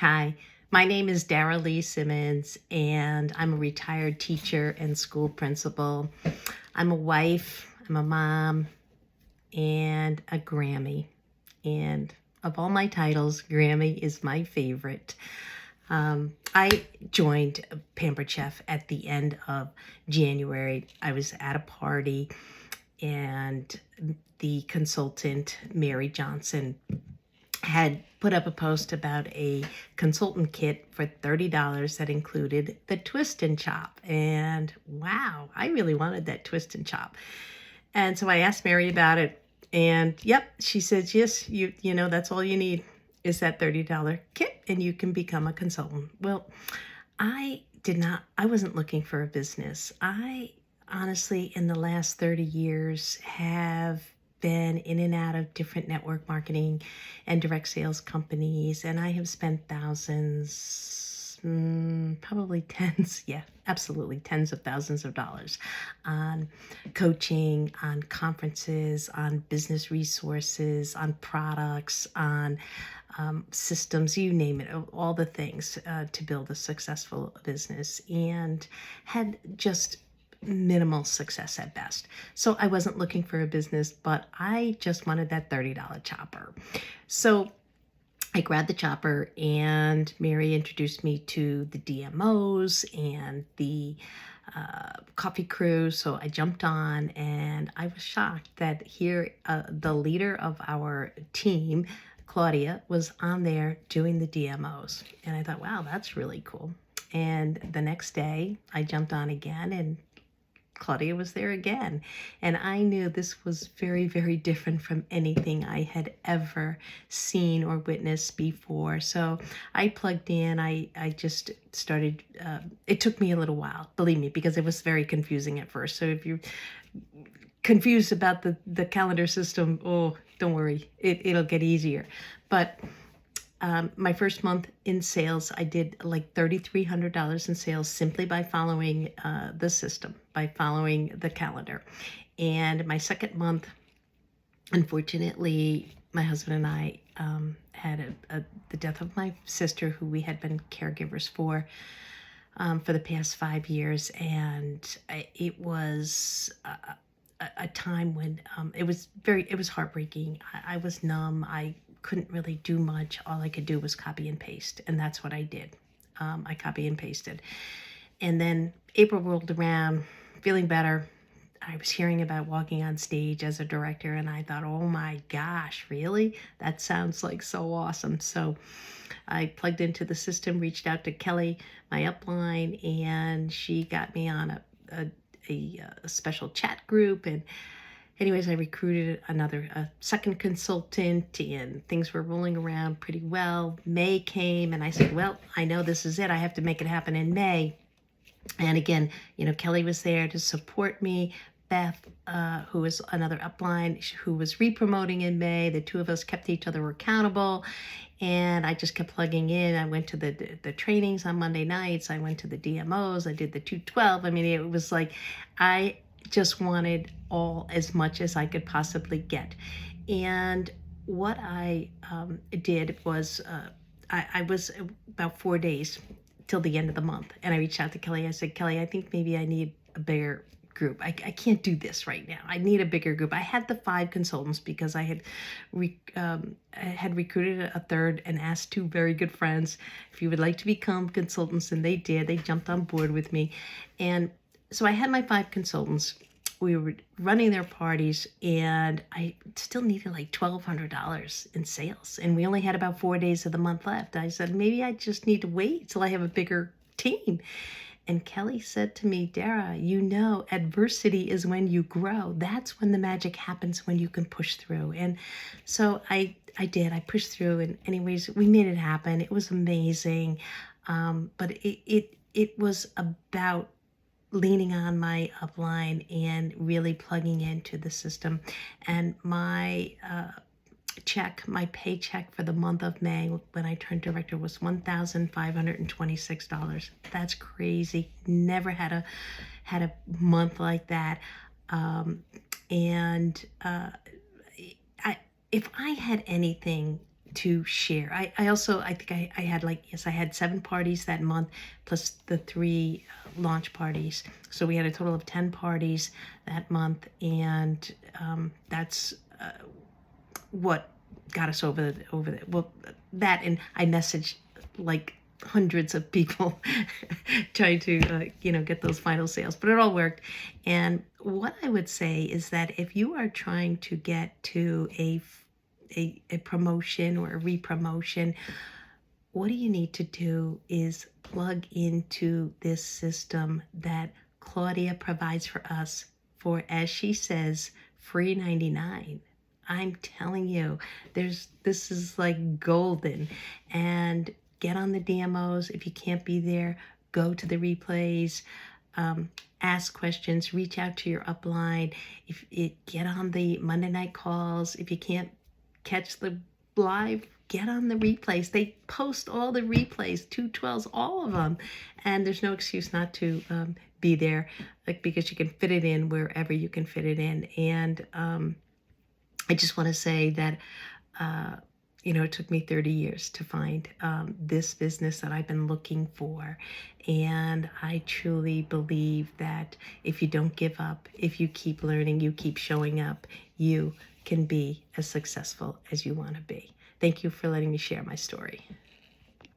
Hi, my name is Dara Lee Simmons, and I'm a retired teacher and school principal. I'm a wife, I'm a mom, and a Grammy. And of all my titles, Grammy is my favorite. I joined Pampered Chef at the end of January. I was at a party, and the consultant, Mary Johnson, had put up a post about a consultant kit for $30 that included the twist and chop. And wow, I really wanted that twist and chop. And so I asked Mary about it. And yep, she says, yes, you know, that's all you need is that $30 kit and you can become a consultant. Well, I wasn't looking for a business. I honestly, in the last 30 years, have been in and out of different network marketing and direct sales companies, and I have spent thousands, probably tens, yeah, absolutely tens of thousands of dollars on coaching, on conferences, on business resources, on products, on systems, you name it, all the things to build a successful business, and had just minimal success at best. So I wasn't looking for a business, but I just wanted that $30 chopper. So I grabbed the chopper, and Mary introduced me to the DMOs and the coffee crew. So I jumped on, and I was shocked that here the leader of our team, Claudia, was on there doing the DMOs. And I thought, wow, that's really cool. And the next day I jumped on again, and Claudia was there again. And I knew this was very, very different from anything I had ever seen or witnessed before. So I plugged in. I just started, it took me a little while, believe me, because it was very confusing at first. So if you're confused about the calendar system, oh, don't worry, it'll get easier. But my first month in sales, I did like $3,300 in sales simply by following the system, by following the calendar. And my second month, unfortunately, my husband and I had the death of my sister, who we had been caregivers for the past 5 years. And it was a time when it was heartbreaking. I was numb. I couldn't really do much. All I could do was copy and paste, and that's what I did. I copy and pasted. And then April rolled around, feeling better. I was hearing about walking on stage as a director, and I thought, oh my gosh, really? That sounds like so awesome. So I plugged into the system, reached out to Kelly, my upline, and she got me on a special chat group. And anyways, I recruited a second consultant, and things were rolling around pretty well. May came, and I said, well, I know this is it. I have to make it happen in May. And again, Kelly was there to support me. Beth, who was another upline, who was re-promoting in May. The two of us kept each other accountable, and I just kept plugging in. I went to the trainings on Monday nights. I went to the DMOs. I did the 212. I mean, it was like I just wanted as much as I could possibly get. And what I did was I was about 4 days till the end of the month, and I reached out to Kelly. I said, Kelly, I think maybe I need a bigger group. I can't do this right now. I need a bigger group. I had the 5 consultants because I had recruited a third and asked 2 very good friends if you would like to become consultants, and they did. They jumped on board with me. And so I had my 5 consultants. We were running their parties, and I still needed like $1,200 in sales. And we only had about 4 days of the month left. I said, maybe I just need to wait till I have a bigger team. And Kelly said to me, Dara, adversity is when you grow. That's when the magic happens, when you can push through. And so I did. I pushed through. And anyways, we made it happen. It was amazing. But it was about leaning on my upline and really plugging into the system. And my paycheck for the month of May when I turned director was $1,526. That's crazy. Never had a month like that. If I had anything to share. I also, I think I had I had 7 parties that month plus the 3 launch parties. So we had a total of 10 parties that month, and that's what got us over well, that, and I messaged like hundreds of people trying to get those final sales, but it all worked. And what I would say is that if you are trying to get to a promotion or a re-promotion, what you need to do is plug into this system that Claudia provides for us for, as she says, free 99. I'm telling you, this is like golden. And get on the DMOs. If you can't be there, go to the replays, ask questions, reach out to your upline. Get on the Monday night calls. If you can't catch the live, get on the replays. They post all the replays, 212s, all of them. And there's no excuse not to be there, because you can fit it in wherever you can fit it in. And I just want to say that, it took me 30 years to find this business that I've been looking for. And I truly believe that if you don't give up, if you keep learning, you keep showing up, you can be as successful as you want to be. Thank you for letting me share my story.